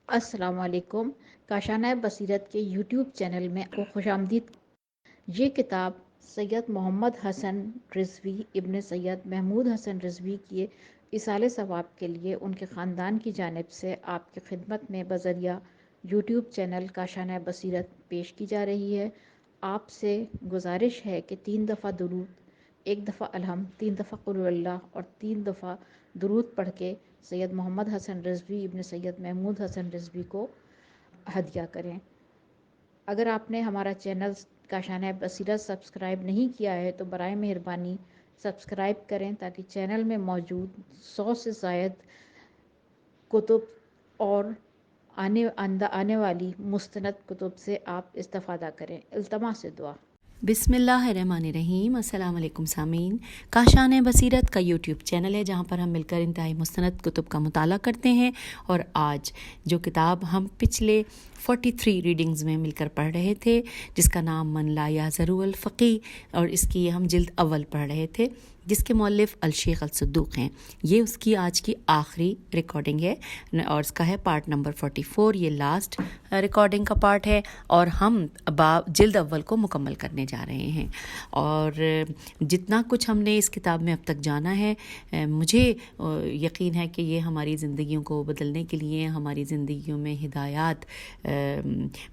السلام علیکم۔ کاشانہ بصیرت کے یوٹیوب چینل میں آپ کو خوش آمدید۔ یہ کتاب سید محمد حسن رضوی ابن سید محمود حسن رضوی کی ایصال ثواب کے لیے ان کے خاندان کی جانب سے آپ کی خدمت میں بذریعہ یوٹیوب چینل کاشانہ بصیرت پیش کی جا رہی ہے۔ آپ سے گزارش ہے کہ 3 دفعہ درود، 1 دفعہ الحمد، 3 دفعہ قل اللہ اور 3 دفعہ درود پڑھ کے سید محمد حسن رضوی ابن سید محمود حسن رضوی کو ہدیہ کریں۔ اگر آپ نے ہمارا چینل کاشانہ بصیرت سبسکرائب نہیں کیا ہے تو برائے مہربانی سبسکرائب کریں تاکہ چینل میں موجود 100 سے زائد کتب اور آنے والی مستند کتب سے آپ استفادہ کریں۔ التماس دعا۔ بسم اللہ الرحمن الرحیم۔ السلام علیکم سامعین، کاشانہ بصیرت کا یوٹیوب چینل ہے جہاں پر ہم مل کر انتہائی مستند کتب کا مطالعہ کرتے ہیں، اور آج جو کتاب ہم پچھلے 43 ریڈنگز میں مل کر پڑھ رہے تھے جس کا نام من لا یعذر الفقی، اور اس کی ہم جلد اول پڑھ رہے تھے جس کے مؤلف الشیخ الصدوق ہیں۔ یہ اس کی آج کی آخری ریکارڈنگ ہے اور اس کا ہے پارٹ نمبر 44۔ یہ لاسٹ ریکارڈنگ کا پارٹ ہے اور ہم جلد اول کو مکمل کرنے جا رہے ہیں۔ اور جتنا کچھ ہم نے اس کتاب میں اب تک جانا ہے، مجھے یقین ہے کہ یہ ہماری زندگیوں کو بدلنے کے لیے، ہماری زندگیوں میں ہدایات،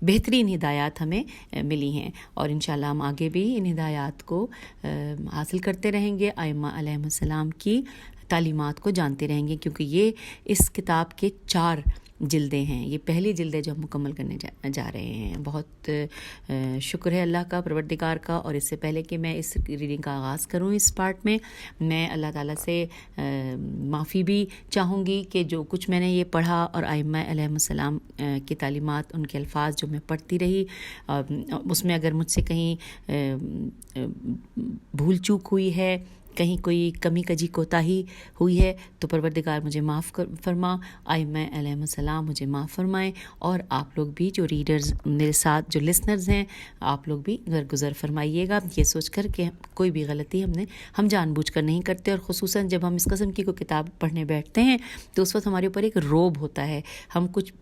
بہترین ہدایات ہمیں ملی ہیں، اور انشاءاللہ ہم آگے بھی ان ہدایات کو حاصل کرتے رہیں گے، ائمہ علیہم السلام کی تعلیمات کو جانتے رہیں گے، کیونکہ یہ اس کتاب کے 4 جلدیں ہیں۔ یہ پہلی جلد ہے جو ہم مکمل کرنے جا رہے ہیں۔ بہت شکر ہے اللہ کا، پروردگار کا۔ اور اس سے پہلے کہ میں اس ریڈنگ کا آغاز کروں اس پارٹ میں اللہ تعالیٰ سے معافی بھی چاہوں گی کہ جو کچھ میں نے یہ پڑھا اور ائمہ علیہم السلام کی تعلیمات، ان کے الفاظ جو میں پڑھتی رہی، اس میں اگر مجھ سے کہیں بھول چوک ہوئی ہے، کہیں کوئی کمی کجی کوتاہی ہوئی ہے تو پروردگار مجھے معاف فرما، ائمہ علیہم السلام مجھے معاف فرمائیں، اور آپ لوگ بھی جو ریڈرز میرے ساتھ جو لسنرز ہیں، آپ لوگ بھی درگزر فرمائیے گا، یہ سوچ کر کہ کوئی بھی غلطی ہم جان بوجھ کر نہیں کرتے، اور خصوصاً جب ہم اس قسم کی کوئی کتاب پڑھنے بیٹھتے ہیں تو اس وقت ہمارے اوپر ایک روب ہوتا ہے، ہم کچھ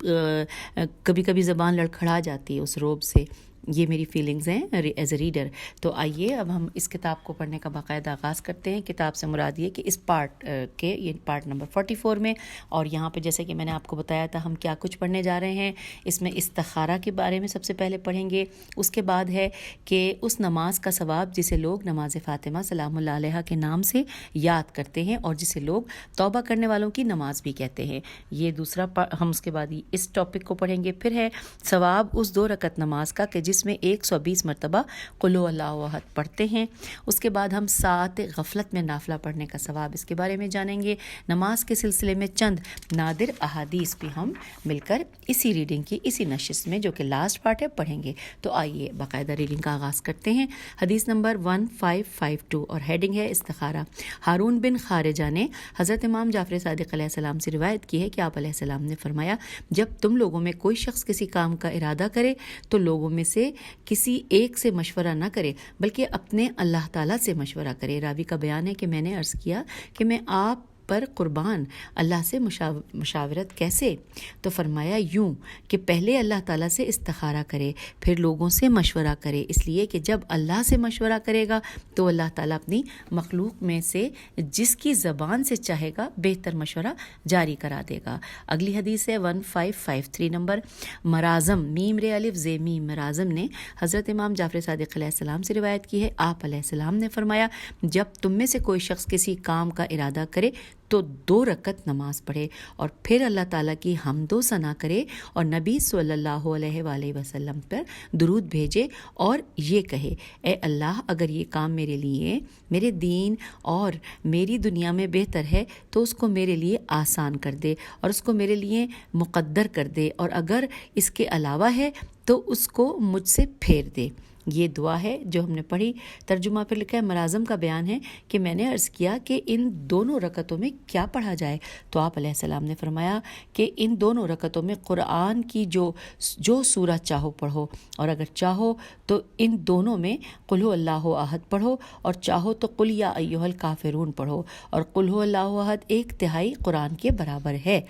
کبھی کبھی زبان لڑکھڑا جاتی ہے اس روب سے۔ یہ میری فیلنگز ہیں ایز اے ریڈر۔ تو آئیے اب ہم اس کتاب کو پڑھنے کا باقاعدہ آغاز کرتے ہیں۔ کتاب سے مراد یہ کہ اس پارٹ کے، یہ پارٹ نمبر 44 میں، اور یہاں پہ جیسے کہ میں نے آپ کو بتایا تھا ہم کیا کچھ پڑھنے جا رہے ہیں۔ اس میں استخارہ کے بارے میں سب سے پہلے پڑھیں گے، اس کے بعد ہے کہ اس نماز کا ثواب جسے لوگ نماز فاطمہ سلام اللہ علیہا کے نام سے یاد کرتے ہیں اور جسے لوگ توبہ کرنے والوں کی نماز بھی کہتے ہیں۔ یہ دوسرا ہم اس کے بعد اس ٹاپک کو پڑھیں گے۔ پھر ہے ثواب اس 2 رکعت نماز کا کہ جس میں 120 مرتبہ قل هو اللہ احد پڑھتے ہیں۔ اس کے بعد ہم ساعت غفلت میں نافلہ پڑھنے کا ثواب، اس کے بارے میں جانیں گے۔ نماز کے سلسلے میں چند نادر احادیث بھی ہم مل کر اسی ریڈنگ کی اسی نشست میں جو کہ لاسٹ پارٹ ہے پڑھیں گے۔ تو آئیے باقاعدہ ریڈنگ کا آغاز کرتے ہیں۔ حدیث نمبر 1552 اور ہیڈنگ ہے استخارہ۔ ہارون بن خارجہ نے حضرت امام جعفر صادق علیہ السلام سے روایت کی ہے کہ آپ علیہ السلام نے فرمایا، جب تم لوگوں میں کوئی شخص کسی کام کا ارادہ کرے تو لوگوں میں سے کسی ایک سے مشورہ نہ کرے بلکہ اپنے اللہ تعالیٰ سے مشورہ کرے۔ راوی کا بیان ہے کہ میں نے عرض کیا کہ میں آپ پر قربان، اللہ سے مشاورت کیسے؟ تو فرمایا یوں کہ پہلے اللہ تعالیٰ سے استخارہ کرے، پھر لوگوں سے مشورہ کرے، اس لیے کہ جب اللہ سے مشورہ کرے گا تو اللہ تعالیٰ اپنی مخلوق میں سے جس کی زبان سے چاہے گا بہتر مشورہ جاری کرا دے گا۔ اگلی حدیث ہے 1553 نمبر، مرازم میم رے الف زے میم مرازم نے حضرت امام جعفر صادق علیہ السلام سے روایت کی ہے، آپ علیہ السلام نے فرمایا، جب تم میں سے کوئی شخص کسی کام کا ارادہ کرے تو 2 رکعت نماز پڑھے اور پھر اللہ تعالیٰ کی حمد و ثنا کرے اور نبی صلی اللہ علیہ وآلہ وسلم پر درود بھیجے اور یہ کہے، اے اللہ، اگر یہ کام میرے لیے، میرے دین اور میری دنیا میں بہتر ہے تو اس کو میرے لیے آسان کر دے اور اس کو میرے لیے مقدر کر دے، اور اگر اس کے علاوہ ہے تو اس کو مجھ سے پھیر دے۔ یہ دعا ہے جو ہم نے پڑھی۔ ترجمہ پھر لکھا ہے، مرازم کا بیان ہے کہ میں نے عرض کیا کہ ان دونوں رکعتوں میں کیا پڑھا جائے؟ تو آپ علیہ السلام نے فرمایا کہ ان دونوں رکعتوں میں قرآن کی جو سورہ چاہو پڑھو، اور اگر چاہو تو ان دونوں میں قل هو اللہ احد پڑھو، اور چاہو تو قل یا ایھا الکافرون پڑھو، اور قل هو اللہ احد 1/3 قرآن کے برابر ہے۔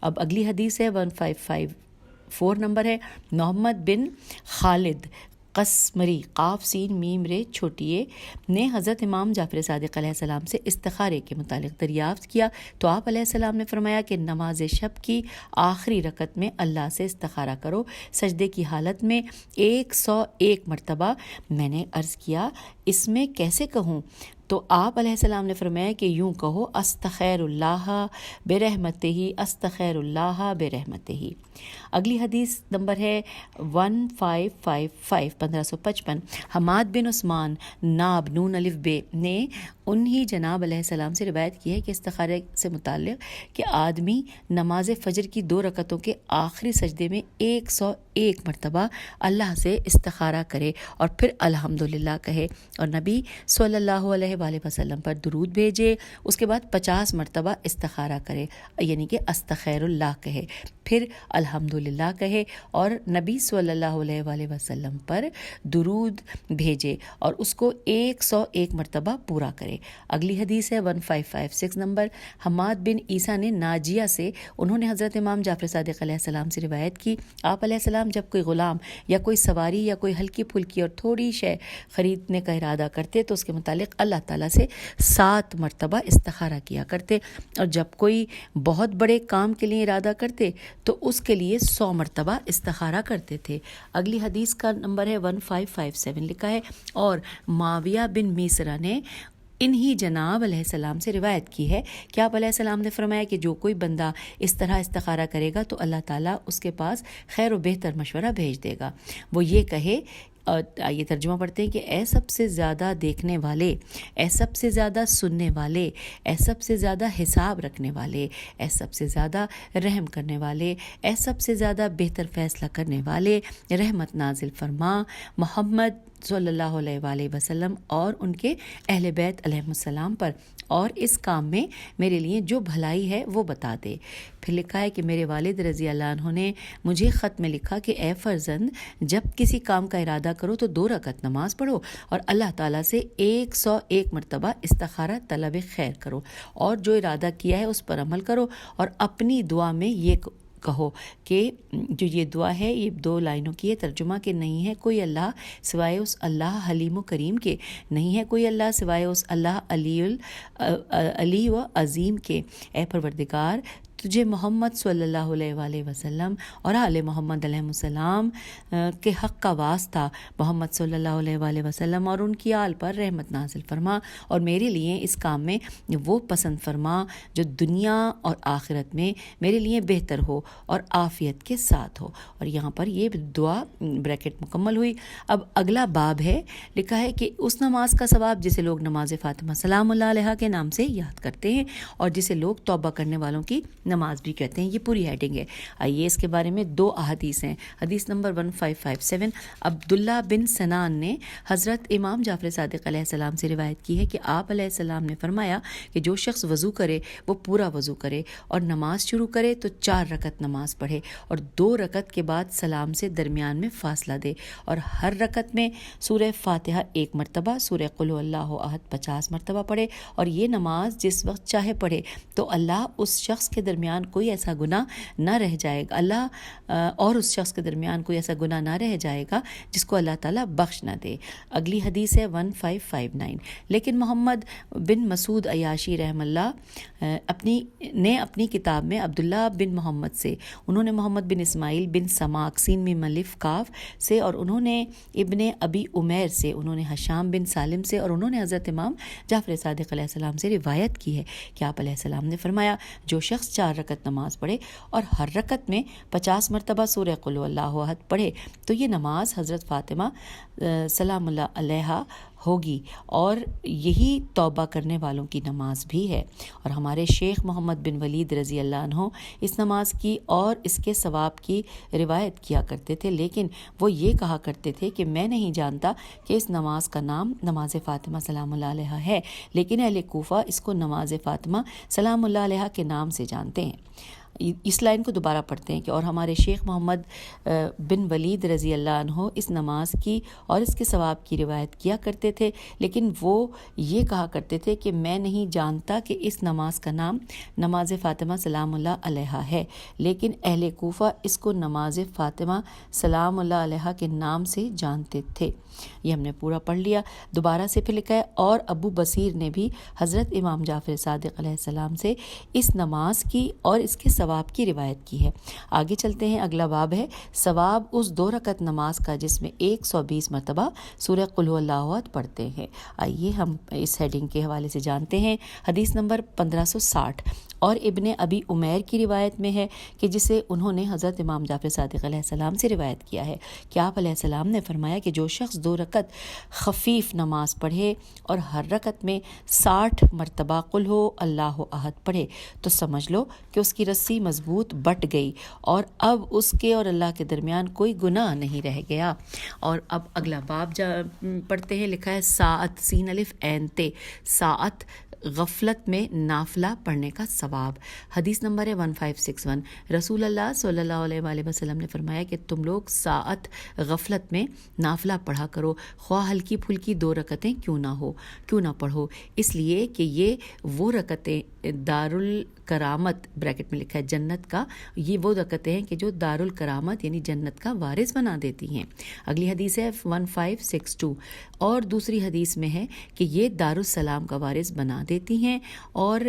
اب اگلی حدیث ہے 1555 4 نمبر ہے محمد بن خالد قسمری قاف سین میم رے چھوٹی اے نے حضرت امام جعفر صادق علیہ السلام سے استخارے کے متعلق دریافت کیا تو آپ علیہ السلام نے فرمایا کہ نماز شب کی آخری رکعت میں اللہ سے استخارہ کرو سجدے کی حالت میں 101 مرتبہ۔ میں نے عرض کیا اس میں کیسے کہوں؟ تو آپ علیہ السلام نے فرمایا کہ یوں کہو استخیر اللہ برحمتہ استخیر اللہ برحمتہ۔ اگلی حدیث نمبر ہے 1555 1555 حماد بن عثمان ناب نون الف بے نے انہی جناب علیہ السلام سے روایت کی ہے کہ استخارے سے متعلق کہ آدمی نماز فجر کی 2 رکعتوں کے آخری سجدے میں 101 مرتبہ اللہ سے استخارہ کرے اور پھر الحمدللہ کہے اور نبی صلی اللہ علیہ وآلہ وسلم پر درود بھیجے، اس کے بعد 50 مرتبہ استخارہ کرے یعنی کہ استخیر اللہ کہے، پھر الحمدللہ کہے اور نبی صلی اللہ علیہ وآلہ وسلم پر درود بھیجے اور اس کو 101 مرتبہ پورا کرے۔ اگلی حدیث ہے 1556 نمبر حماد بن عیسیٰ نے ناجیہ سے، انہوں نے حضرت امام جعفر صادق علیہ السلام سے روایت کی آپ علیہ السلام جب کوئی غلام یا کوئی سواری یا کوئی ہلکی پھلکی اور تھوڑی شے خریدنے کا ارادہ کرتے تو اس کے متعلق اللہ تعالیٰ سے 7 مرتبہ استخارہ کیا کرتے، اور جب کوئی بہت بڑے کام کے لیے ارادہ کرتے تو اس کے لیے 100 مرتبہ استخارہ کرتے تھے۔ اگلی حدیث کا نمبر ہے 1557 لکھا ہے اور معاویہ بن میسرہ نے انہی جناب علیہ السلام سے روایت کی ہے کہ آپ علیہ السلام نے فرمایا کہ جو کوئی بندہ اس طرح استخارہ کرے گا تو اللہ تعالیٰ اس کے پاس خیر و بہتر مشورہ بھیج دے گا، وہ یہ کہے، یہ ترجمہ پڑھتے ہیں کہ اے سب سے زیادہ دیکھنے والے، اے سب سے زیادہ سننے والے، اے سب سے زیادہ حساب رکھنے والے، اے سب سے زیادہ رحم کرنے والے، اے سب سے زیادہ بہتر فیصلہ کرنے والے، رحمت نازل فرما محمد صلی اللہ علیہ وآلہ وسلم اور ان کے اہل بیت علیہ السلام پر، اور اس کام میں میرے لیے جو بھلائی ہے وہ بتا دے۔ پھر لکھا ہے کہ میرے والد رضی اللہ عنہ نے مجھے خط میں لکھا کہ اے فرزند جب کسی کام کا ارادہ کرو تو 2 رکعت نماز پڑھو اور اللہ تعالیٰ سے 101 مرتبہ استخارہ طلب خیر کرو، اور جو ارادہ کیا ہے اس پر عمل کرو، اور اپنی دعا میں یہ کہو کہ جو یہ دعا ہے یہ 2 لائنوں کی ہے، ترجمہ کہ نہیں ہے کوئی اللہ سوائے اس اللہ حلیم و کریم کے، نہیں ہے کوئی اللہ سوائے اس اللہ علی و عظیم کے، اے پروردگار تجھے محمد صلی اللہ علیہ وآلہ وسلم اور آل محمد علیہ السلام کے حق کا واسطہ محمد صلی اللہ علیہ وآلہ وسلم اور ان کی آل پر رحمت نازل فرما، اور میرے لیے اس کام میں وہ پسند فرما جو دنیا اور آخرت میں میرے لیے بہتر ہو اور عافیت کے ساتھ ہو۔ اور یہاں پر یہ دعا بریکٹ مکمل ہوئی۔ اب اگلا باب ہے، لکھا ہے کہ اس نماز کا ثواب جسے لوگ نماز فاطمہ سلام اللہ علیہ کے نام سے یاد کرتے ہیں اور جسے لوگ توبہ کرنے والوں کی نماز بھی کہتے ہیں، یہ پوری ہیڈنگ ہے۔ آئیے اس کے بارے میں 2 احادیث ہیں۔ حدیث نمبر 1557 عبداللہ بن سنان نے حضرت امام جعفر صادق علیہ السلام سے روایت کی ہے کہ آپ علیہ السلام نے فرمایا کہ جو شخص وضو کرے وہ پورا وضو کرے اور نماز شروع کرے تو 4 رکعت نماز پڑھے اور 2 رکعت کے بعد سلام سے درمیان میں فاصلہ دے، اور ہر رکعت میں سورہ فاتحہ 1 مرتبہ، سورہ قل اللہ احد 50 مرتبہ پڑھے، اور یہ نماز جس وقت چاہے پڑھے تو اللہ اس شخص کے درمیان کوئی ایسا گناہ نہ رہ جائے گا، اللہ اور اس شخص کے درمیان کوئی ایسا گناہ نہ رہ جائے گا جس کو اللہ تعالیٰ بخش نہ دے۔ اگلی حدیث ہے 1559 لیکن محمد بن مسعود عیاشی رحم اللہ اپنی کتاب میں عبداللہ بن محمد سے، انہوں نے محمد بن اسماعیل بن سماک سین میں ملف کاف سے، اور انہوں نے ابن ابی عمیر سے، انہوں نے حشام بن سالم سے، اور انہوں نے حضرت امام جعفر صادق علیہ السلام سے روایت کی ہے کہ آپ علیہ السلام نے فرمایا جو شخص 4 رکعت نماز پڑھے اور ہر رکعت میں 50 مرتبہ سورہ قل اللہ احد پڑھے تو یہ نماز حضرت فاطمہ سلام اللہ علیہا ہوگی، اور یہی توبہ کرنے والوں کی نماز بھی ہے۔ اور ہمارے شیخ محمد بن ولید رضی اللہ عنہ اس نماز کی اور اس کے ثواب کی روایت کیا کرتے تھے، لیکن وہ یہ کہا کرتے تھے کہ میں نہیں جانتا کہ اس نماز کا نام نماز فاطمہ سلام اللہ علیہا ہے، لیکن اہل کوفہ اس کو نماز فاطمہ سلام اللہ علیہا کے نام سے جانتے ہیں۔ اس لائن کو دوبارہ پڑھتے ہیں کہ اور ہمارے شیخ محمد بن ولید رضی اللہ عنہ اس نماز کی اور اس کے ثواب کی روایت کیا کرتے تھے، لیکن وہ یہ کہا کرتے تھے کہ میں نہیں جانتا کہ اس نماز کا نام نماز فاطمہ سلام اللہ علیہا ہے، لیکن اہل کوفہ اس کو نماز فاطمہ سلام اللہ علیہا کے نام سے جانتے تھے۔ یہ ہم نے پورا پڑھ لیا۔ دوبارہ سے پھر لکھا ہے اور ابو بصیر نے بھی حضرت امام جعفر صادق علیہ السلام سے اس نماز کی اور اس کے ثواب کی روایت کی ہے۔ آگے چلتے ہیں، اگلا باب ہے ثواب اس 2 رکعت نماز کا جس میں 120 مرتبہ سورہ قل هو اللہ احد پڑھتے ہیں۔ آئیے ہم اس ہیڈنگ کے حوالے سے جانتے ہیں۔ حدیث نمبر 1560 اور ابن ابی عمیر کی روایت میں ہے کہ جسے انہوں نے حضرت امام جعفر صادق علیہ السلام سے روایت کیا ہے کہ آپ علیہ السلام نے فرمایا کہ جو شخص 2 رکعت خفیف نماز پڑھے اور ہر رکعت میں 60 مرتبہ قل ہو اللہ احد پڑھے تو سمجھ لو کہ اس کی رسی مضبوط بٹ گئی اور اب اس کے اور اللہ کے درمیان کوئی گناہ نہیں رہ گیا۔ اور اب اگلا باب پڑھتے ہیں، لکھا ہے ساعت سین الف عین تے، ساعت غفلت میں نافلہ پڑھنے کا ثواب۔ حدیث نمبر ہے 1561، رسول اللہ صلی اللہ علیہ وآلہ وسلم نے فرمایا کہ تم لوگ ساعت غفلت میں نافلہ پڑھا کرو، خواہ ہلکی پھلکی 2 رکعتیں کیوں نہ پڑھو، اس لیے کہ یہ وہ رکعتیں دارالکرامت بریکٹ میں لکھا ہے جنت کا، یہ وہ رکعتیں ہیں کہ جو دارالکرامت یعنی جنت کا وارث بنا دیتی ہیں۔ اگلی حدیث ہے 1562 اور دوسری حدیث میں ہے کہ یہ دارالسلام کا وارث بنا دیتی ہیں اور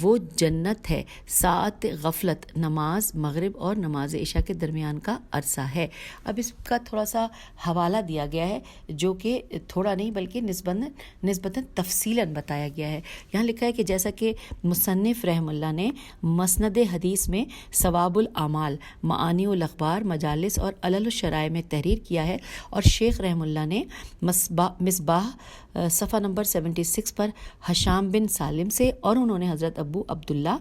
وہ جنت ہے۔ ساعت غفلت نماز مغرب اور نماز عشاء کے درمیان کا عرصہ ہے۔ اب اس کا تھوڑا سا حوالہ دیا گیا ہے جو کہ تھوڑا نہیں بلکہ نسبتاً تفصیلاً بتایا گیا ہے۔ یہاں لکھا ہے کہ جیسا کہ مصنف رحم اللہ نے مسند حدیث میں ثواب الاعمال معانی الاخبار مجالس اور علل الشرائع میں تحریر کیا ہے، اور شیخ رحم اللہ نے مصباح صفحہ نمبر 76 پر حشام بن سالم سے اور انہوں نے حضرت ابو عبداللہ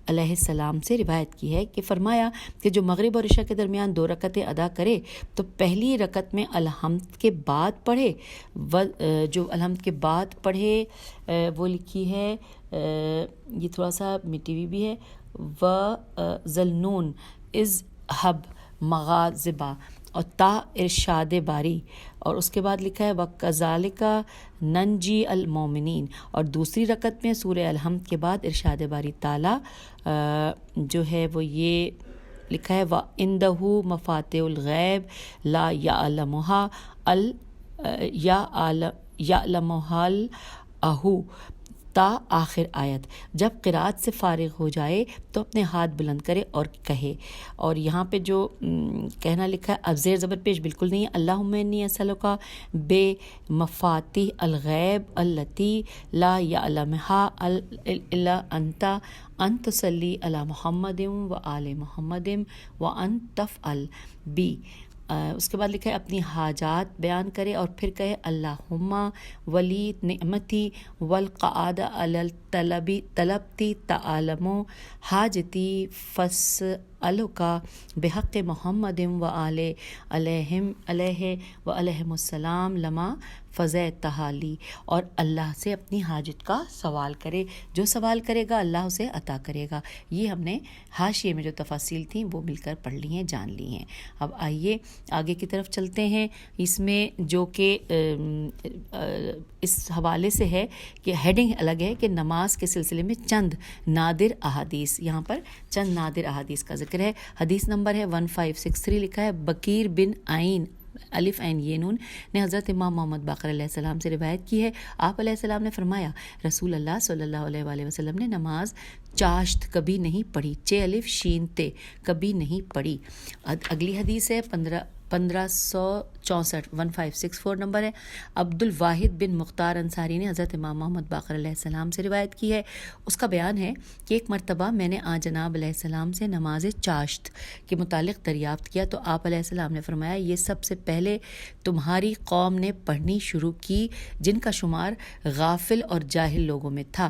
علیہ السلام سے روایت کی ہے کہ فرمایا کہ جو مغرب اور عشاء کے درمیان 2 رکعتیں ادا کرے تو پہلی رکعت میں الحمد کے بعد پڑھے، جو الحمد کے بعد پڑھے وہ لکھی ہے، یہ تھوڑا سا مٹی ہوئی بھی ہے، ذلنون از حب مغازبہ اور تا ارشاد باری، اور اس کے بعد لکھا ہے وَكَذَلِكَ نَنْجِي الْمُؤْمِنِينَ، اور دوسری رکعت میں سورہ الحمد کے بعد ارشاد باری تعالیٰ جو ہے وہ یہ لکھا ہے وَعِنْدَهُ مَفَاتِحُ الْغَیْبِ لَا يَعْلَمُهَا الْأَهُ تا آخر آیت۔ جب قرات سے فارغ ہو جائے تو اپنے ہاتھ بلند کرے اور کہے، اور یہاں پہ جو کہنا لکھا ہے اب زیر زبر پیش بالکل نہیں ہے، اللہم انی اسألک بے مفاتیح الغیب التی لا یعلمہا الا انت ان تصلی علی محمد و آل محمد و ان تفعل بی۔ اس کے بعد لکھا ہے اپنی حاجات بیان کرے اور پھر کہے اللہم ولی نعمتی والقعاد علی طلبتی تعالم حاجتی فاسألک بحق محمد و آل علیہ و علیہم السلام لما فضیتہا لی، اور اللہ سے اپنی حاجت کا سوال کرے، جو سوال کرے گا اللہ اسے عطا کرے گا۔ یہ ہم نے حاشیے میں جو تفاصیل تھیں وہ مل کر پڑھ لی ہیں، جان لی ہیں۔ اب آئیے آگے کی طرف چلتے ہیں، اس میں جو کہ اس حوالے سے ہے کہ ہیڈنگ الگ ہے کہ نماز کے سلسلے میں چند نادر احادیث، یہاں پر چند نادر احادیث کا ذکر ہے۔ حدیث نمبر ہے 1563، لکھا ہے بکیر بن عین الف عین یہ نون نے حضرت امام محمد باقر علیہ السلام سے روایت کی ہے، آپ علیہ السلام نے فرمایا رسول اللہ صلی اللہ علیہ وآلہ وسلم نے نماز چاشت کبھی نہیں پڑھی، چھ الف شین تے کبھی نہیں پڑھی۔ اگلی حدیث ہے 1564 1564 نمبر ہے، عبد الواحد بن مختار انصاری نے حضرت امام محمد باقر علیہ السلام سے روایت کی ہے۔ اس کا بیان ہے کہ ایک مرتبہ میں نے جناب علیہ السلام سے نماز چاشت کے متعلق دریافت کیا تو آپ علیہ السلام نے فرمایا یہ سب سے پہلے تمہاری قوم نے پڑھنی شروع کی جن کا شمار غافل اور جاہل لوگوں میں تھا۔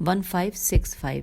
1565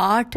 8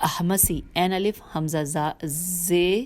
احمسی عین الف حمزہ زے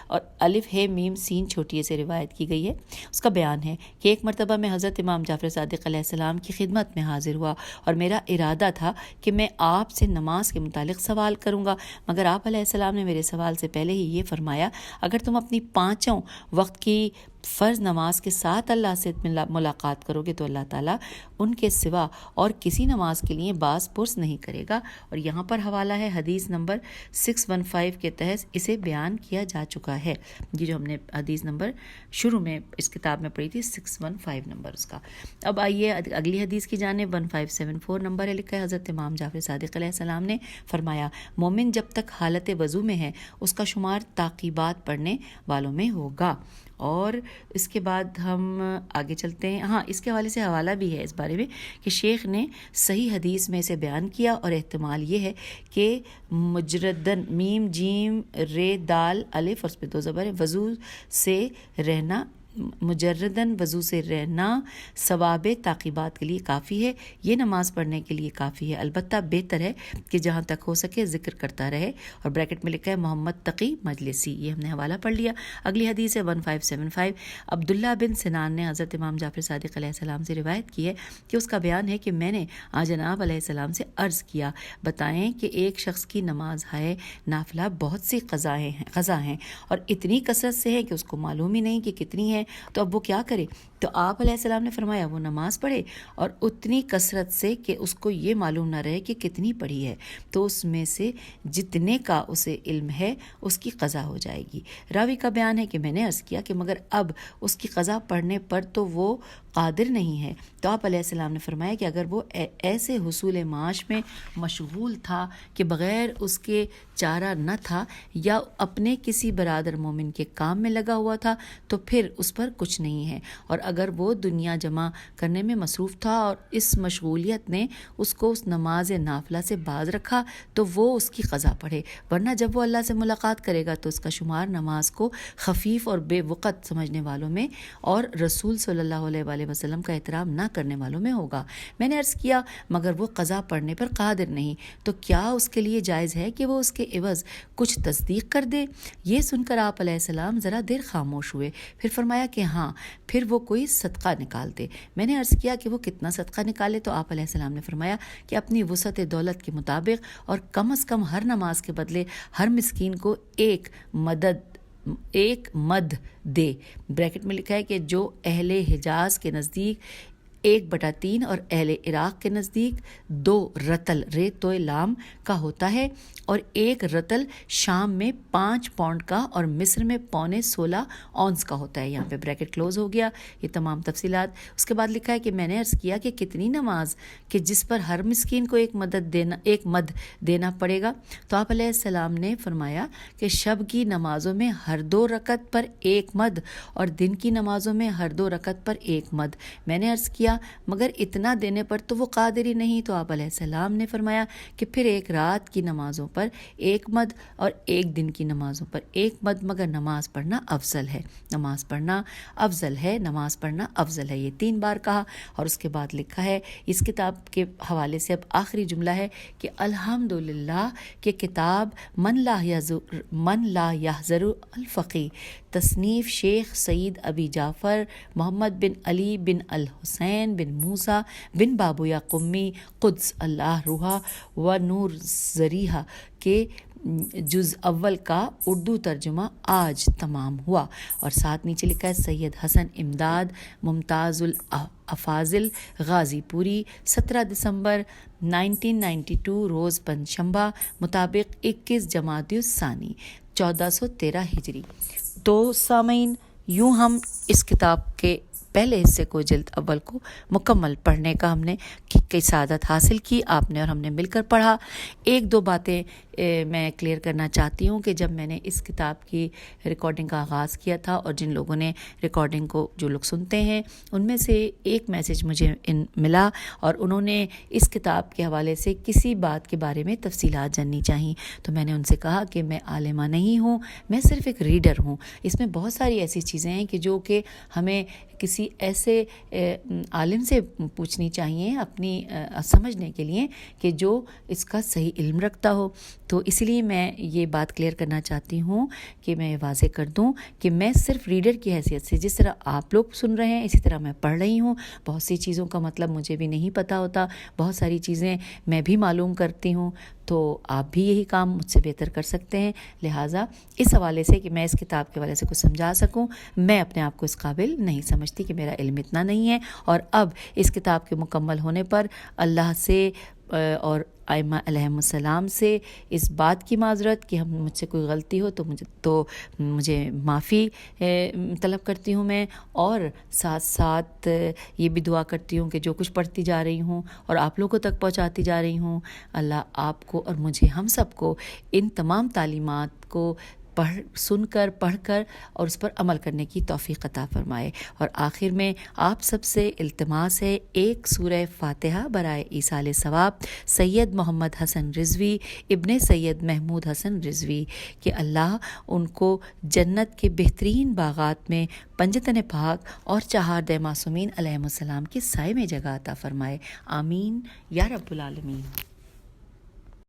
اور الف ہے میم سین چھوٹی سے روایت کی گئی ہے۔ اس کا بیان ہے کہ ایک مرتبہ میں حضرت امام جعفر صادق علیہ السلام کی خدمت میں حاضر ہوا اور میرا ارادہ تھا کہ میں آپ سے نماز کے متعلق سوال کروں گا، مگر آپ علیہ السلام نے میرے سوال سے پہلے ہی یہ فرمایا، اگر تم اپنی 5 وقت کی فرض نماز کے ساتھ اللہ سے ملاقات کرو گے تو اللہ تعالیٰ ان کے سوا اور کسی نماز کے لیے باز پرس نہیں کرے گا۔ اور یہاں پر حوالہ ہے حدیث نمبر 615 کے تحت اسے بیان کیا جا چکا ہے، یہ جو ہم نے حدیث نمبر شروع میں اس کتاب میں پڑھی تھی 615 نمبر اس کا۔ اب آئیے اگلی حدیث کی جانب 1574 نمبر ہے، لکھا ہے حضرت امام جعفر صادق علیہ السلام نے فرمایا، مومن جب تک حالت وضو میں ہے اس کا شمار تعقیبات پڑھنے والوں میں ہوگا۔ اور اس کے بعد ہم آگے چلتے ہیں۔ ہاں، اس کے حوالے سے حوالہ بھی ہے اس بارے میں کہ شیخ نے صحیح حدیث میں اسے بیان کیا اور احتمال یہ ہے کہ مجردن میم جیم رے دال الف اور اس پہ 2 زبر ہے، وضو سے رہنا، مجردن وضو سے رہنا ثواب تعقیبات کے لیے کافی ہے، یہ نماز پڑھنے کے لیے کافی ہے، البتہ بہتر ہے کہ جہاں تک ہو سکے ذکر کرتا رہے۔ اور بریکٹ میں لکھا ہے محمد تقی مجلسی، یہ ہم نے حوالہ پڑھ لیا۔ اگلی حدیث ہے 1575، عبداللہ بن سنان نے حضرت امام جعفر صادق علیہ السلام سے روایت کی ہے کہ اس کا بیان ہے کہ میں نے جناب علیہ السلام سے عرض کیا، بتائیں کہ ایک شخص کی نماز ہے نافلہ بہت سی قضا ہیں اور اتنی کثرت سے ہے کہ اس کو معلوم ہی نہیں کہ کتنی ہے، تو اب وہ کیا کرے؟ تو آپ علیہ السلام نے فرمایا وہ نماز پڑھے اور اتنی کثرت سے کہ اس کو یہ معلوم نہ رہے کہ کتنی پڑھی ہے، تو اس میں سے جتنے کا اسے علم ہے اس کی قضا ہو جائے گی۔ راوی کا بیان ہے کہ میں نے عرض کیا کہ مگر اب اس کی قضا پڑھنے پر تو وہ قادر نہیں ہے، تو آپ علیہ السلام نے فرمایا کہ اگر وہ ایسے حصول معاش میں مشغول تھا کہ بغیر اس کے چارہ نہ تھا یا اپنے کسی برادر مومن کے کام میں لگا ہوا تھا تو پھر اس پر کچھ نہیں ہے، اور اگر وہ دنیا جمع کرنے میں مصروف تھا اور اس مشغولیت نے اس کو اس نماز نافلہ سے باز رکھا تو وہ اس کی قضا پڑھے، ورنہ جب وہ اللہ سے ملاقات کرے گا تو اس کا شمار نماز کو خفیف اور بے وقت سمجھنے والوں میں اور رسول صلی اللہ علیہ وآلہ وسلم کا احترام نہ کرنے والوں میں ہوگا۔ میں نے عرض کیا مگر وہ قضا پڑھنے پر قادر نہیں، تو کیا اس کے لیے جائز ہے کہ وہ اس کے عوض کچھ تصدیق کر دے؟ یہ سن کر آپ علیہ السلام ذرا دیر خاموش ہوئے، پھر فرمایا کہ ہاں، پھر وہ کوئی صدقہ نکال دے۔ میں نے عرض کیا کہ وہ کتنا صدقہ نکالے؟ تو آپ علیہ السلام نے فرمایا کہ اپنی وسعت دولت کے مطابق اور کم از کم ہر نماز کے بدلے ہر مسکین کو ایک مد دے۔ بریکٹ میں لکھا ہے کہ جو اہل حجاز کے نزدیک 1/3 اور اہل عراق کے نزدیک 2 رتل ریتو لام کا ہوتا ہے، اور 1 رتل شام میں 5 پاؤنڈ کا اور مصر میں 16.25 اونس کا ہوتا ہے۔ یہاں پہ بریکٹ کلوز ہو گیا، یہ تمام تفصیلات۔ اس کے بعد لکھا ہے کہ میں نے عرض کیا کہ کتنی نماز کہ جس پر ہر مسکین کو ایک مد دینا پڑے گا؟ تو آپ علیہ السلام نے فرمایا کہ شب کی نمازوں میں ہر 2 رکعت پر 1 مد اور دن کی نمازوں میں ہر 2 رکعت پر 1 مد۔ میں نے عرض کیا مگر اتنا دینے پر تو وہ قادر ہی نہیں، تو آپ علیہ السلام نے فرمایا کہ پھر 1 رات کی نمازوں پر 1 مد اور 1 دن کی نمازوں پر 1 مد، مگر نماز پڑھنا افضل ہے، نماز پڑھنا افضل ہے، نماز پڑھنا افضل ہے، یہ 3 بار کہا۔ اور اس کے بعد لکھا ہے اس کتاب کے حوالے سے اب آخری جملہ ہے کہ الحمدللہ کہ کتاب من لا یحذر الفقی، تصنیف شیخ سید ابی جعفر محمد بن علی بن الحسین بن موسیٰ بن بابویا قمی قدس اللہ روحہ و نور ذریحہ کے جز اول کا اردو ترجمہ آج تمام ہوا۔ اور ساتھ نیچے لکھا ہے سید حسن امداد ممتاز الافاضل غازی پوری 17 دسمبر 1992 روز پنجشنبہ مطابق 21 جمادی الثانی 1413 ہجری۔ تو سامعین، یوں ہم اس کتاب کے پہلے حصے کو جلد اول کو مکمل پڑھنے کا ہم نے کی سعادت حاصل کی، آپ نے اور ہم نے مل کر پڑھا۔ 1-2 باتیں میں کلیئر کرنا چاہتی ہوں کہ جب میں نے اس کتاب کی ریکارڈنگ کا آغاز کیا تھا اور جن لوگوں نے ریکارڈنگ کو جو لوگ سنتے ہیں ان میں سے ایک میسج مجھے ملا اور انہوں نے اس کتاب کے حوالے سے کسی بات کے بارے میں تفصیلات جاننی چاہیں، تو میں نے ان سے کہا کہ میں عالمہ نہیں ہوں، میں صرف ایک ریڈر ہوں۔ اس میں بہت ساری ایسی چیزیں ہیں کہ جو کہ ہمیں کسی کسی ایسے عالم سے پوچھنی چاہیے اپنی سمجھنے کے لیے کہ جو اس کا صحیح علم رکھتا ہو. تو اس لیے میں یہ بات کلیئر کرنا چاہتی ہوں کہ میں واضح کر دوں کہ میں صرف ریڈر کی حیثیت سے، جس طرح آپ لوگ سن رہے ہیں اسی طرح میں پڑھ رہی ہوں. بہت سی چیزوں کا مطلب مجھے بھی نہیں پتہ ہوتا، بہت ساری چیزیں میں بھی معلوم کرتی ہوں، تو آپ بھی یہی کام مجھ سے بہتر کر سکتے ہیں. لہٰذا اس حوالے سے کہ میں اس کتاب کے حوالے سے کچھ سمجھا سکوں، میں اپنے آپ کو اس قابل نہیں سمجھتی کہ میرا علم اتنا نہیں ہے. اور اب اس کتاب کے مکمل ہونے پر اللہ سے اور ائمہ علیہم السلام سے اس بات کی معذرت کہ مجھ سے کوئی غلطی ہو تو مجھے معافی طلب کرتی ہوں میں، اور ساتھ ساتھ یہ بھی دعا کرتی ہوں کہ جو کچھ پڑھتی جا رہی ہوں اور آپ لوگوں تک پہنچاتی جا رہی ہوں، اللہ آپ کو اور مجھے، ہم سب کو ان تمام تعلیمات کو سن کر، پڑھ کر اور اس پر عمل کرنے کی توفیق عطا فرمائے. اور آخر میں آپ سب سے التماس ہے ایک سورہ فاتحہ برائے ایصال ثواب سید محمد حسن رضوی ابن سید محمود حسن رضوی، کہ اللہ ان کو جنت کے بہترین باغات میں پنجتن پاک اور چہاردہ معصومین علیہم السلام کے سائے میں جگہ عطا فرمائے. آمین یا رب العالمین.